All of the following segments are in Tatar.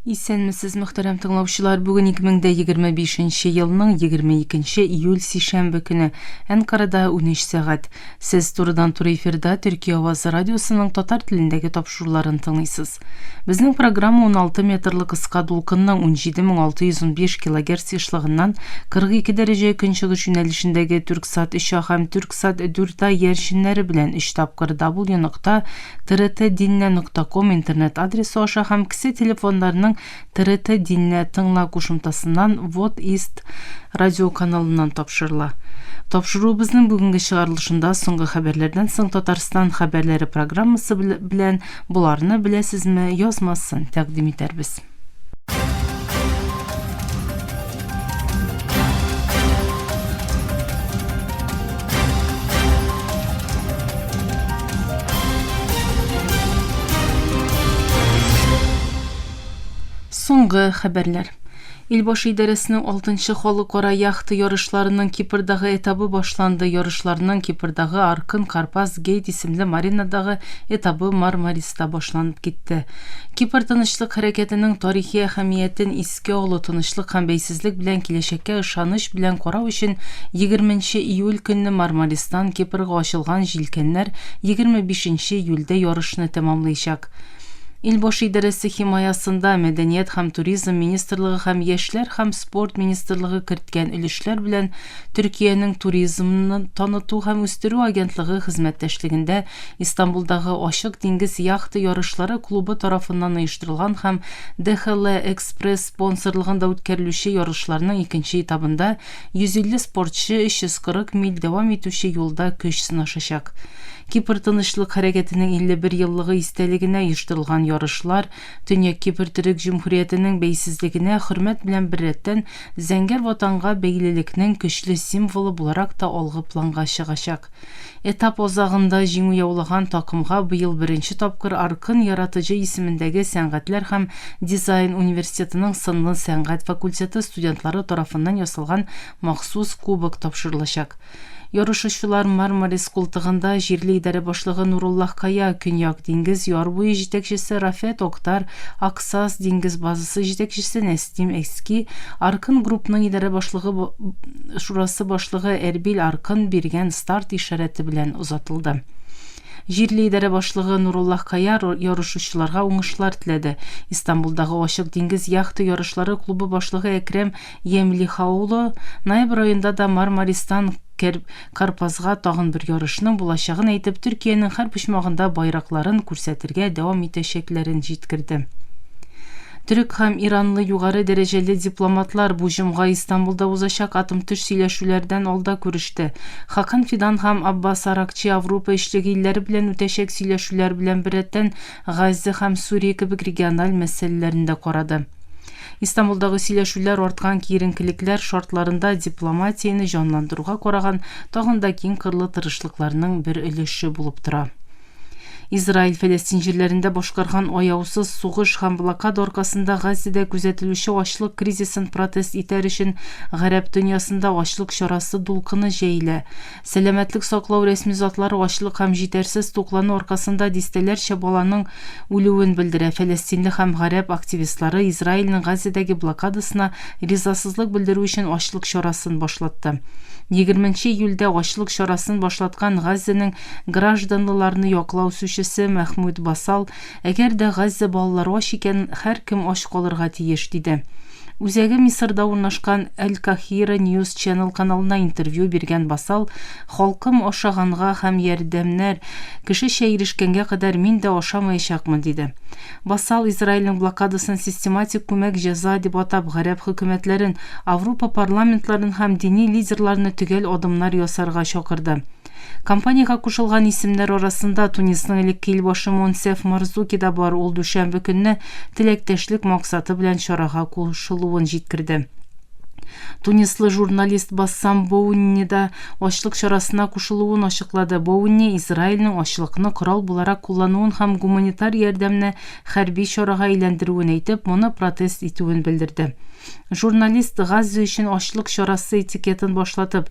Исәнмесез, мөхтәрәм тыңлаучылар, бүген 2025 елның 22 июль сишәмбе көне Әнкарада 13 сәгать. Сез турыдан-туры эфирда Төркия авазы радиосының татар телендәге тапшыруларын тыңлыйсыз. Безнең программа 16 метрлык кыска дулкынның 17615 кГц ешлыгыннан 42 дәрәҗә көнчыгыш юнәлешендәге Түрксат 3 һәм Түрксат 4 яршиннәре белән 3 тапкыр w.trtdinne.com интернет адресы аша һәм кесе телефоннарының ТРТ Динне тыңла кушымтасыннан Вот Ист радио каналыннан тапшырыла. Тапшыру безнең бүгенге чыгарылышында соңгы хәбәрләрдән соң Татарстан хәбәрләре программасы белән буларны беләсезме, язмасын тәкъдим итәрбез. Соңгы хәбәрләр. Илбашы идарәсенең 6-нчы халыкара яхта ярышларының Кипрдагы этабы башланды. Ярышларның Кипрдагы Аркын Карпас Гейт исемле маринадагы этабы Мармариста башланып китте. Кипр тынычлык хәрәкәтенең тарихи әһәмиятен искә алу, тынычлык һәм бәйсезлек белән киләчәккә ышаныч белән карау өчен 20 июль көнне Мармаристан Кипрга ачылган җилкәннәр 25 июльдә ярышны тәмамлаячак. Илбашы идарәсе химаясында Мәдәният һәм туризм министрлыгы һәм Яшьләр һәм спорт министрлыгы керткән өлешләр белән Төркиянең туризмны таныту һәм үстерү агентлыгы хезмәттәшлегендә Истанбулдагы Ачык диңгез яхта ярышлары клубы тарафыннан оештырылган һәм ДХЛ Экспресс спонсорлыгында үткәрелүче ярышларның 2нче этабында 150 спортчы 340 миль дәвам итүче юлда көч сынашачак. Кипр тынычлык хәрәкәтенең 51 еллыгы истәлегенә оештырылган ярышлар Төньяк Кипр Төрек Җумһуриятенең бәйсезлегенә хөрмәт белән беррәттән зәңгәр ватанга бәйлелекнең көчле символы буларак та алгы планга чыгачак. Этап азагында җиңү яулаган такымга быел беренче тапкыр Аркын яратыcı исемендәге Сәнгатьләр һәм дизайн университетының сынлы сәнгать факультеты студентлары тарафыннан ясалган махсус кубок тапшырылачак. Ярышучылар Мармарис култыгында җирле идарә башлыгы Нуруллах Кая, Көньяк диңгез яр буе җитәкчесе Рафет Октар, Аксас диңгез базасы җитәкчесе Нәстим Эски, Аркын группның идарә башлыгы шурасы башлыгы Эрбил Аркын биргән старт ишарәте белән узатылды. Җирле идарә башлыгы Нуруллах Кая ярышучыларга уңышлар теләде. Истанбулдагы Ачык диңгез яхта ярышлары клубы башлыгы Әкрәм Ямлихаулы ноябрь аенда да Мармаристан Карпасга тагын бер ярышның булачагын әйтеп, Төркиянең һәр почмагында байракларын күрсәтергә дәвам итәчәкләрен җиткерде. Төрек һәм иранлы югары дәрәҗәле дипломатлар бу җомга Истанбулда узачак атом төш сөйләшүләрдән алда күреште. Хакан Фидан һәм Аббас Аракчи Европа эшлеге илләре белән үтәчәк сөйләшүләр белән беррәттән Гази һәм Сүрия кебек региональ мәсьәләләрне карады. Истанбулдагы сөйләшүләр арткан киеренкелекләр шартларында дипломатияне җанландыруга караган тагын да киң кырлы тырышлыкларның бер өлеше булып тора. Израиль Фәлестин җирләрендә башкарган аяусыз сугыш һәм блокада аркасында Газида күзәтелүче ачлык кризисын протест итәр өчен гарәп дөньясында ачлык чарасы дулкыны җәелә. Сәламәтлек саклау рәсми затлары ачлык һәм җитәрсез туклану аркасында дистәләрчә баланың үлүен белдерә. Фәлестинле һәм гарәп активистлары Израильнең Газидагы блокадасына ризасызлык белдерү өчен ачлык чарасын башлатты. 20 июльдә ачлык чарасын башлаткан Газиның гражданларны яклау сүзчесе Мәхмүд Басал, әгәр дә Гази балалары ач икән, һәркем ач калырга тиеш диде. Үзәге Мисырда урнашкан Al-Kahira News Channel каналына интервью биргән Басал, халкым ашаганга һәм ярдәмнәр кешечә ирешкәнгә кадәр мин дә ашамаячакмын диде. Басал Израильнең блокадасын систематик күмәк җәза дип атап, гарәп хөкүмәтләрен, Европа парламентларын һәм дини лидерларны төгәл адымнар ясарга чакырды. Компанияга кушылган исемнәр арасында Тунисның элекке илбашы Монсеф Марзуки да бар. Ул дүшәмбе көнне теләктәшлек максаты белән чарага кушылуын җиткерде. Тунислы журналист Бассам Боунни да ачлык чарасына кушылуын ачыклады. Боунни Израильнең ачлыкны корал буларак куллануын һәм гуманитар ярдәмне хәрби чарага әйләндерүен әйтеп, моны протест итүен белдерде. Журналист Газа өчен ачлык чарасы этикетын башлатып,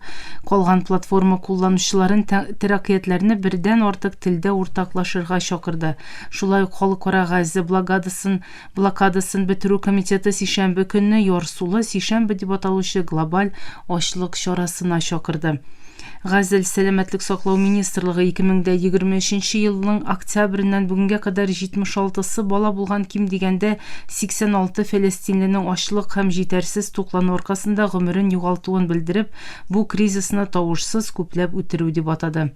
калган платформа кулланучыларын теракиятләрне бердән артык телдә уртаклашырга чакырды. Шулай ук Халыкара Газа блокадасын бетерү комитеты сишәмбе көнне ярсулы сишәмбе дип аталучы глобаль ачлык чарасына чакырды. Газел сәламәтлек саклау министрлыгы 2023 елның октябреннән бүгенгә кадәр 76 бала булган, ким дигәндә 86 фәлестинленең ачлык һәм җитәрсез туклану аркасында гомерен югалтуын белдереп, бу кризисны тавышсыз күпләп үтерү дип атады.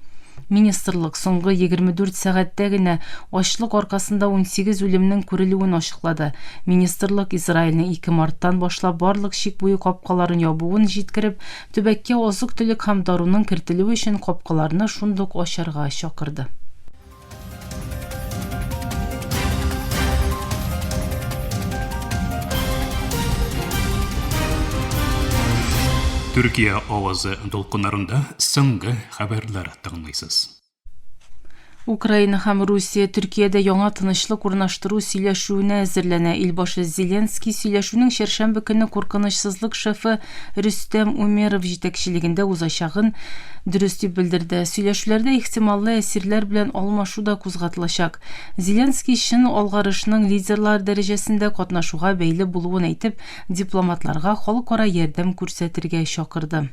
Министрлык соңгы 24 сәгатьтә генә ачлык аркасында 18 үлемнең күрелүен ачыклады. Министрлык Израильнең 2 марттан башлап барлык шик буе капкаларын ябуын җиткереп, төбәккә азык-төлек һәм даруның кертелүе өчен капкаларны шундук ачарга чакырды. Türkiye авазы долкыннарында соңгы хәбәрләр тыңлыйсыз. Украина һәм Русия Төркиядә яңа тынычлык урнаштыру сөйләшүенә әзерләнә. Илбашы Зеленский сөйләшүнең чәршәмбе көнне куркынычсызлык шефы Рөстәм Умеров җитәкчелегендә узачагын дөрес дип белдерде. Сөйләшүләрдә ихтималлы әсирләр белән алмашу да кузгатылачак. Зеленский чын алгарышның лидерлар дәрәҗәсендә катнашуга бәйле булуын әйтеп, дипломатларга халыкара ярдәм күрсәтергә чакырды.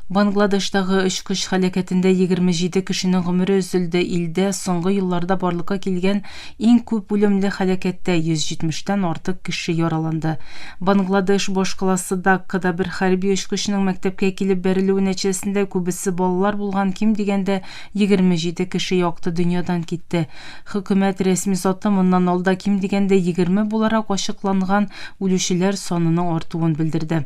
Бангладештагы очкыч һәлакәтендә 27 кешенең гомере өзелде. Илдә соңгы елларда барлыкка килгән иң күп үлемле һәлакәттә 170тән артык кеше яраланды. Бангладеш башкаласы Даккада бер хәрби очкычның мәктәпкә килеп бәрелүе нәтиҗәсендә күбесе балалар булган, ким дигәндә 27 кеше якты дөньядан китте. Хөкүмәт рәсми саты моннан алда ким дигәндә 20 буларак ачыкланган үлүчеләр санының артуын белдерде.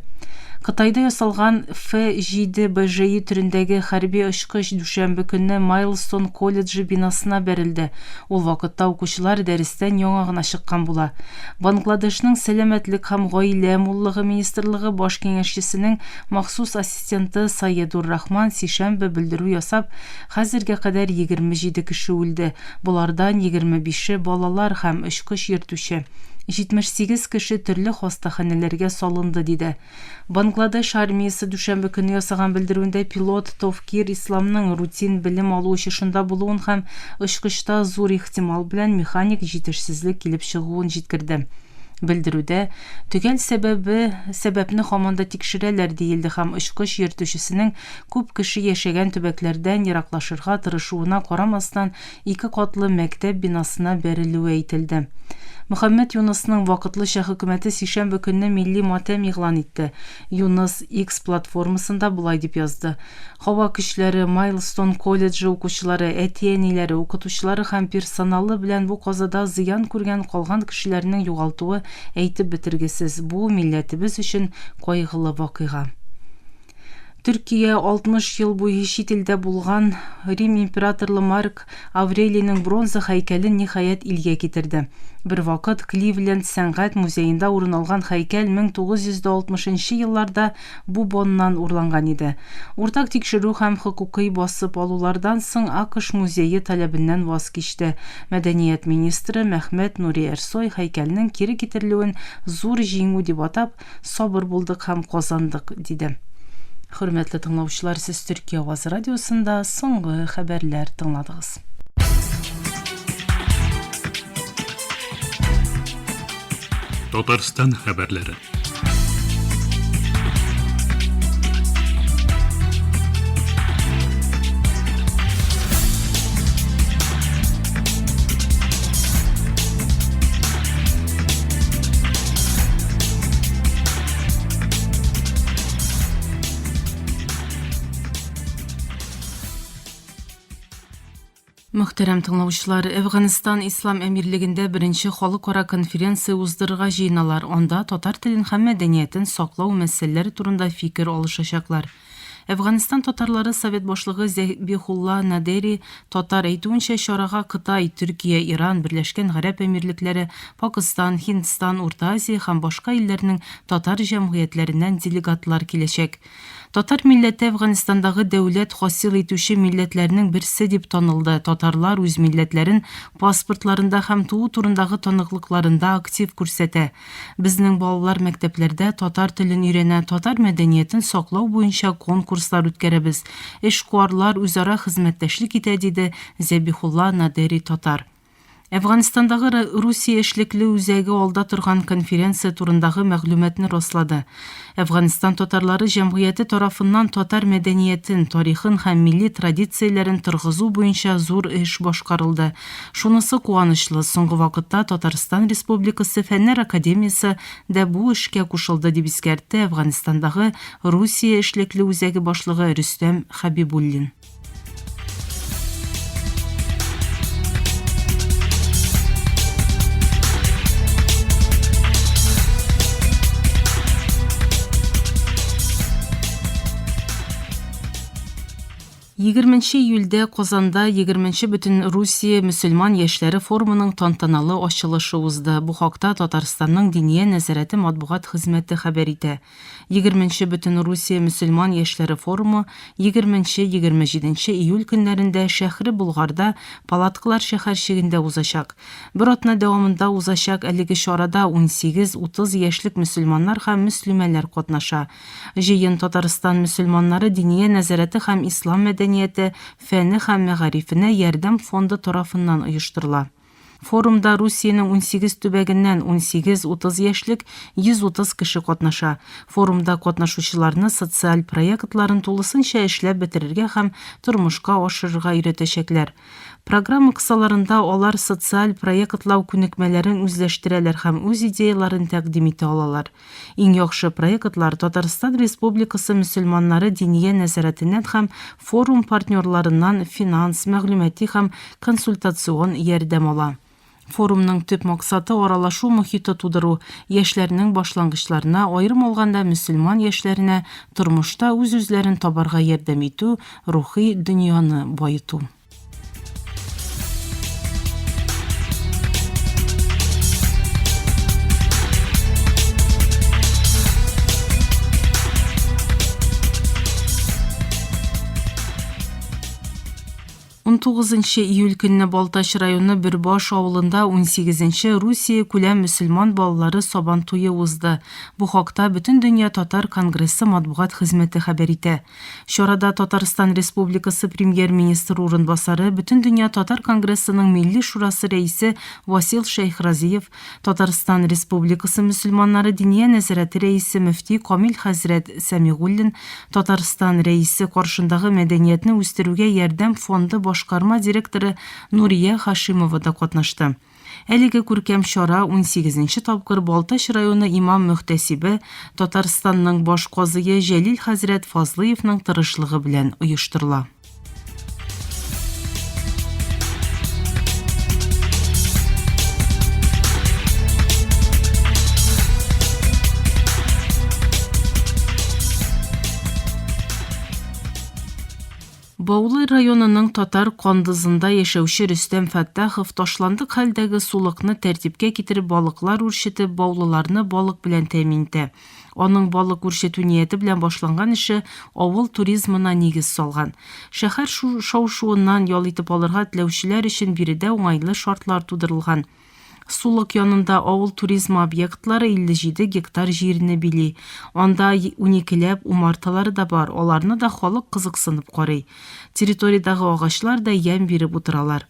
Кытайда ясалган F7 БЖИ түрендәге хәрби очкыч дүшәмбе көнне Майлстон колледжы бинасына бәрелде. Ул вакытта укучылар дәрестән яңа гына чыккан була. Бангладешның сәламәтлек һәм гаилә муллыгы министрлыгы баш киңәшчесенең махсус ассистенты Саедур Рахман сишәмбе белдерү ясап, хәзергә кадәр 27 кеше үлде. Булардан 25-е балалар һәм очкыч йөртүче. 78 кеше төрле хастаханәләргә салынды, диде. Бангладеш армиясе дүшәмбе көнне ясаган белдерүендә пилот Товкир Исламның рутин белем алу очышында булуын һәм очкычта зур ихтимал белән механик җитешсезлек килеп чыгуын җиткерде. Белдерүдә төгәл сәбәпне һаман да тикшерәләр диелде һәм очкыч йөртүчесенең күп кеше яшәгән төбәкләрдән ераклашырга тырышуына карамастан 2 катлы мәктәп бинасына бәрелүе әйтелде. Мөхәммәд Юнысның вакытлыча хөкүмәте сишәмбе көнне милли матәм игълан итте. Юныс X платформасында булай дип язды. Һава көчләре, Майлстон колледжы укучылары, әти-әниләре, укытучылары һәм персоналы белән бу казада зыян күргән калган кешеләрнең югалтуы әйтеп бетергесез. Бу милләтебез өчен кайгылы вакыйга. Төркия 60 ел буе чит илдә булган Рим императорлы Марк Аврелийның бронза һәйкәлен ниһаять илгә китерде. Бер вакыт Кливленд сәнгать музеенда урын алган һәйкәл 1960 елларда бу боннан урланган иде. Уртак тикшерү һәм хокукый басып алулардан соң АКШ музее таләбеннән ваз кичте. Мәдәният министры Мәхмәт Нури Эрсой һәйкәлнең кире китерелүен зур җиңү дип атап, сабыр булдык һәм казандык, диде. Хөрмәтле тыңлаучылар, сез Төркия авазы радиосында соңгы хәбәрләр тыңладыгыз. Татарстан хәбәрләре. Мөхтәрәм тыңлаучылар, Әфганстан Ислам әмирлегендә беренче халыкара конференция уздырырга җыеналар. Анда татар телен һәм мәдәниятен саклау мәсьәләләре турында фикер алышачаклар. Әфганистан татарлары Совет башлыгы Зәбихулла Надери татар әйтүенчә чарага Кытай, Төркия, Иран, Берләшкән Гарәп Әмирлекләре, Пакистан, Һиндстан, Урта Азия һәм башка илләрнең татар җәмгыятьләреннән делегатлар киләчәк. Татар милләте Әфганистандагы дәүләт хасил итүче милләтләрнең берсе дип танылды. Татарлар үз милләтләрен паспортларында һәм туу турындагы таныклыкларында актив күрсәтә. Безнең балалар мәктәпләрдә татар телен өйрәнә, татар мәдәниятен саклау буенча конкурслар үткәрәбез. Эшкуарлар үзара хезмәттәшлек итә, диде Зәбихулла Надери татар. Әфганистандагы Русия эшлекле үзәге алда торган конференция турындагы мәгълүматны раслады. Әфганистан татарлары җәмгыяте тарафыннан татар мәдәниятен, тарихын һәм милли традицияләрен торгызу буенча зур эш башкарылды. Шунысы куанычлы, соңгы вакытта Татарстан Республикасы Фәннәр академиясе дә бу эшкә кушылды, дип искәртте Әфганистандагы Русия эшлекле үзәге башлыгы Рөстәм Хәбибуллин. 20 июльдә Казанда 20 бөтен Русия мөселман яшьләре форумының тантаналы ачылышы узды. Бу хакта Татарстанның Диния нәзарәте матбугат хезмәте хәбәр итә. 20 бөтен Русия мөселман яшьләре форумы 20-27 июль көннәрендә шәһри Булгарда Палаткалар шәһәрчегендә узачак. Бер атна дәвамында узачак әлеге чарада 18-30 яшьлек мөселманнар һәм мөслимәләр катнаша. Җыен Татарстан мөселманнары Диния нәзарәте һәм ислам мәдәнияте, фәне һәм мәгарифенә ярдәм фонды тарафыннан оештырыла. Форумда Русиянең 18 төбәгеннән 18-30 яшьлек 130 кеше катнаша. Форумда катнашучыларны социаль проектларын тулысынча эшләп бетерергә һәм тормышка ашырырга өйрәтәчәкләр. Программа кысаларында алар социаль проектлау күнекмәләрен үзләштерәләр һәм үз идеяларын тәкъдим итә алалар. Иң яхшы проектлар Татарстан Республикасы мөселманнары Диния нәзарәтеннән һәм форум партнерларыннан финанс, мәгълүмати һәм консультацион ярдәм ала. Форумның төп максаты аралашу мохиты тудыру, яшьләрнең башлангычларына, аерым алганда мөселман яшьләренә тормышта үз-үзләрен табарга ярдәм итү, рухи дөньяны байыту. Он 9 июль көнне Балтач районы Бөрбаш авылында 18-нче Русия күләм мөселман балалары сабан туе узды. Бу хакта Бөтен дөнья татар конгрессы матбугат хезмәте хәбәр итә. Чарада Татарстан Республикасы премьер-министр урынбасары, Бөтен дөнья татар конгрессының милли шурасы рәисе Васил Шәйхразиев, Татарстан Республикасы мөселманнары Диния нәзарәте рәисе мөфти Камил хәзрәт Сәмигуллин, Татарстан рәисе каршындагы мәдәниятне үстерүгә ярдәм фонды башкарма директоры Нурия Хашимова да катнашты. Әлеге күркәм чара 18-нче тапкыр Балтач районы имам мөхтәсибе, Татарстанның баш казые Җәлил хәзрәт Фазлыевның тырышлыгы белән оештырыла. Баулы районының татар кандызында яшәүче Рөстәм Фәттахов ташландык хәлдәге сулыкны тәртипкә китереп балыклар үрчетеп, баулыларны балык белән тәэмин итә. Аның балык үрчетү нияте белән башланган эше авыл туризмына нигез салган. Шәһәр шау-шуыннан ял итеп алырга теләүчеләр өчен биредә уңайлы шартлар тудырылган. Сулык янында авыл туризмы объектлары 57 гектар җирне били. Анда 12ләп умарталары да бар, аларны да халык кызыксынып карый. Территориядагы агачлар да ям биреп утыралар.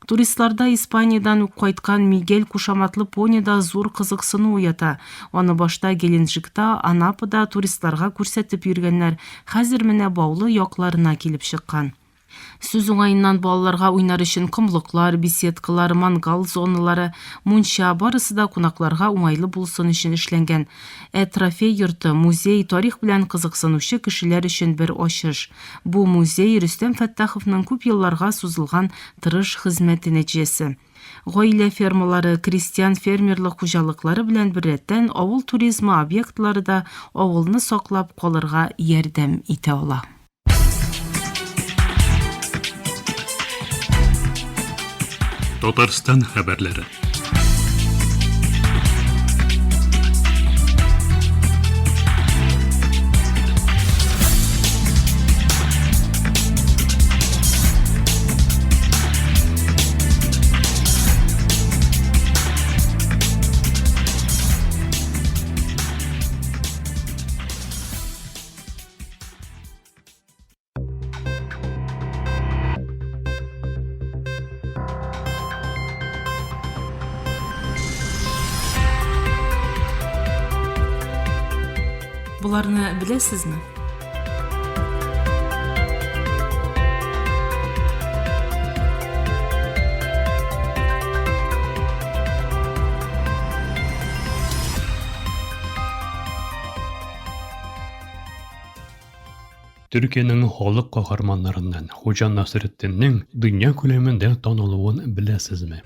Туристларда Испаниядән ук кайткан Мигель кушаматлы понида зур кызыксыну уята. Аны башта Геленджикта, Анапада туристларга күрсәтеп йөргәннәр, хәзер менә Баулы якларына килеп чыккан. Сүз уңайыннан балаларга уйнар өчен комлыклар, беседкалар, мангал зоналары, мунча барысы да кунакларга уңайлы булсын өчен эшләнгән. Трофей йорты, музей, тарих белән кызыксынучы кешеләр өчен бер ачыш. Бу музей Рөстәм Фәттаховның күп елларга сузылган тырыш хезмәте нәтиҗәсе. Гаилә фермалары, крестьян фермерлык хуҗалыклары белән беррәттән авыл туризмы объектлары да авылны саклап калырга ярдәм итә ала. Татарстан хәбәрләре. Буларны беләсезме? Türkiye'nin халык каһарманнарыннан Хуҗа Насретдиннең дөнья күләмендә танылуын беләсезме?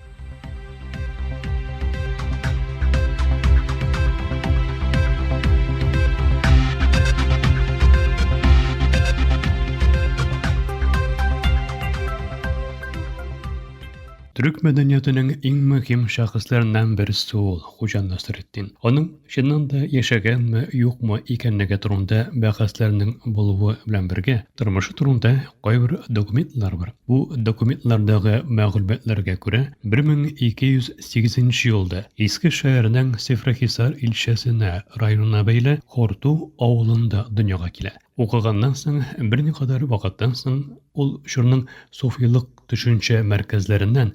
Türk мәдәниятының иң мөһим шәхесләреннән берсе ул Хуҗа Насретдин. Аның чыннан да яшәгәнме, юкмы икәнлеге турында бәхәсләрнең булуы белән бергә тормышы турында кайбер документлар бар. Бу документлардагы мәгълүматларга күрә 1208 елда Иске шәһәренең Сефрахисар илчәсенә районына бәйле Хорту авылында дөньяга килә. Укыганнан соң берникадәр вакыттан соң ул шурның суфилык төшенчә мәркәзләреннән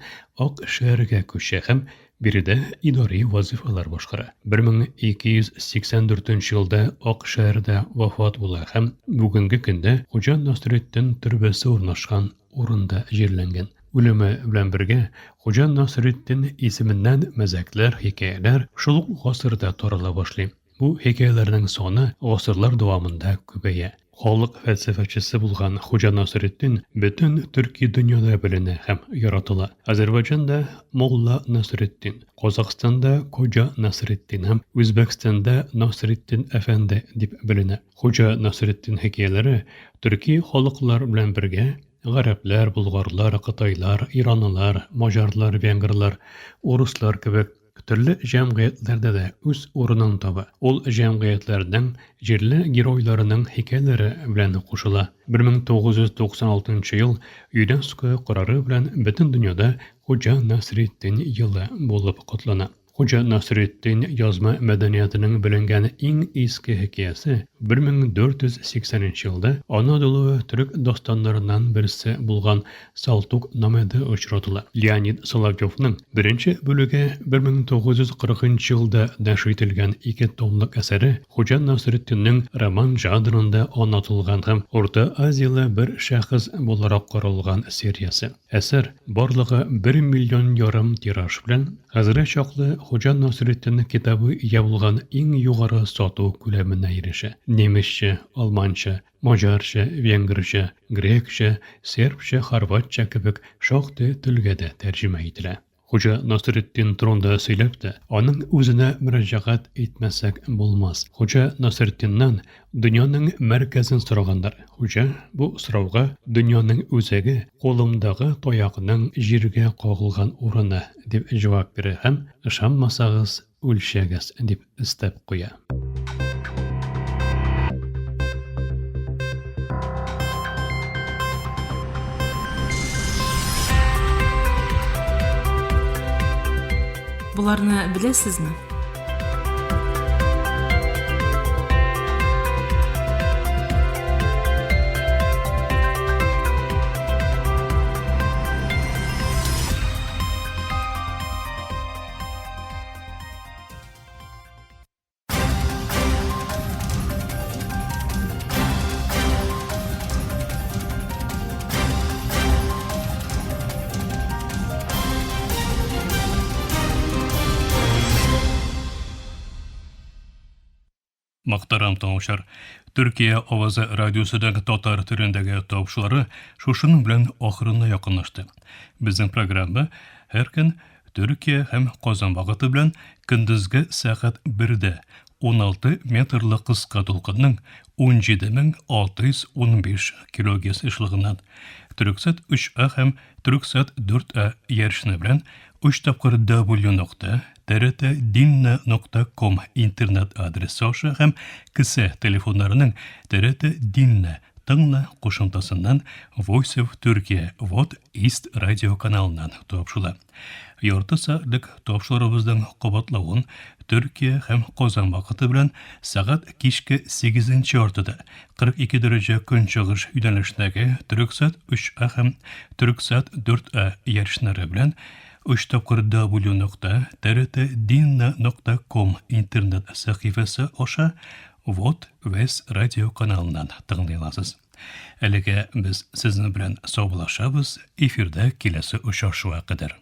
Ак шәһәргә күчә һәм биредә идари вазифалар башкара. 1284 елда Ак шәһәрдә вафат була һәм бүгенге көндә Хуҗа Насретдин төрбәсе урнашкан урында җирләнгән. Үлеме белән бергә Хуҗа Насретдин исеменнән мәзәкләр, хикәяләр шул ук гасырда тарала башлый. Бу хикәяләрнең саны гасырлар дәвамында күбәя. Халык фәлсәфәчесе булган Хуҗа Насретдин бөтен төрки дөньяда беленә һәм яратыла. Азәрбайҗанда Молла Насретдин, Казакъстанда Хуҗа Насретдин һәм Үзбәкстанда Насретдин әфәнде дип беленә. Хуҗа Насретдин хикәяләре төрки халыклар белән бергә гарәпләр, болгарлар, кытайлар, иранлылар, маҗарлар, венгрлар, урыслар кебек төрле җәмгыятьләрдә дә үз урынын таба. Ул җәмгыятьләрнең җирле геройларының хикәяләре белән кушыла. 1996 ел ЮНЕСКО карары белән бөтен дөньяда Хуҗа Насретдин елы булып котлана. Хуҗа Насретдин язма мәдәниятының беленгән иң иске хикәясе 1480 елда Анадолу төрек дастаннарыннан берсе булган Салтук намәдә очратыла. Леонид Соловьевның беренче бүлеге 1940 елда нәшр ителгән 2 томлык әсәре Хуҗа Насретдинның роман жанрында аңлатылган һәм Орта Азиялы бер шәхес буларак каралган сериясе. Әсәр барлыгы 1,5 миллион тираж белән хәзергә чаклы Хуҗа Насретдин китабы ябылган иң югары сату күләменә ирешә. Немецчә, алманча, маҗарча, венгрча, грекча, сербча, хорватча кебек шактый телгә дә тәрҗемә ителә. Хуҗа Насретдин турында сөйләп тә, аның үзенә мөрәҗәгать итмәсәк булмас. Хуҗа Насретдиннан дөньяның мәркәзен сорагандар. Хуҗа бу сорауга дөньяның үзәге кулымдагы таягының җиргә кагылган урыны дип җавап бирә һәм ышанмасагыз үлчәгез дип истәп куя. Буларны беләсезме? Мактарам тыңлаучылар, Төркия авазы радиосыдагы татар төрендәге тапшырулары шушының белән ахырына якынлашты. Безнең программа һәр көн Түркия һәм Казан вакыты белән көндезге сәгать 1-дә 16 метрлы кыска толкынның 17615 кГс эшлегеннән Түрксат 3А һәм Түрксат 4А ярышны белән 3 тапкыр w.trt.dinna.com интернет адресы аша һәм кесе телефоннарының TRT Dinna тыңна кушымтасыннан Voice of Turkey Вот East радио каналыннан тапшыла. Ярты сәгатьлек тапшырыбызның кабатлавын Түркия һәм Казан вакыты белән сәгать кичке 8-нче ортада 42 дәрәҗә көнчыгыш юнәлешендәге Түрксат 3А һәм Түрксат 4А ярышлары белән 3 тапкыр w.trt.dinna.com интернет сәхифәсе аша Вот Вес радио каналыннан тыңлый аласыз. Әлегә без сезнең белән саубуллашабыз, эфирдә киләсе очрашуга кадәр.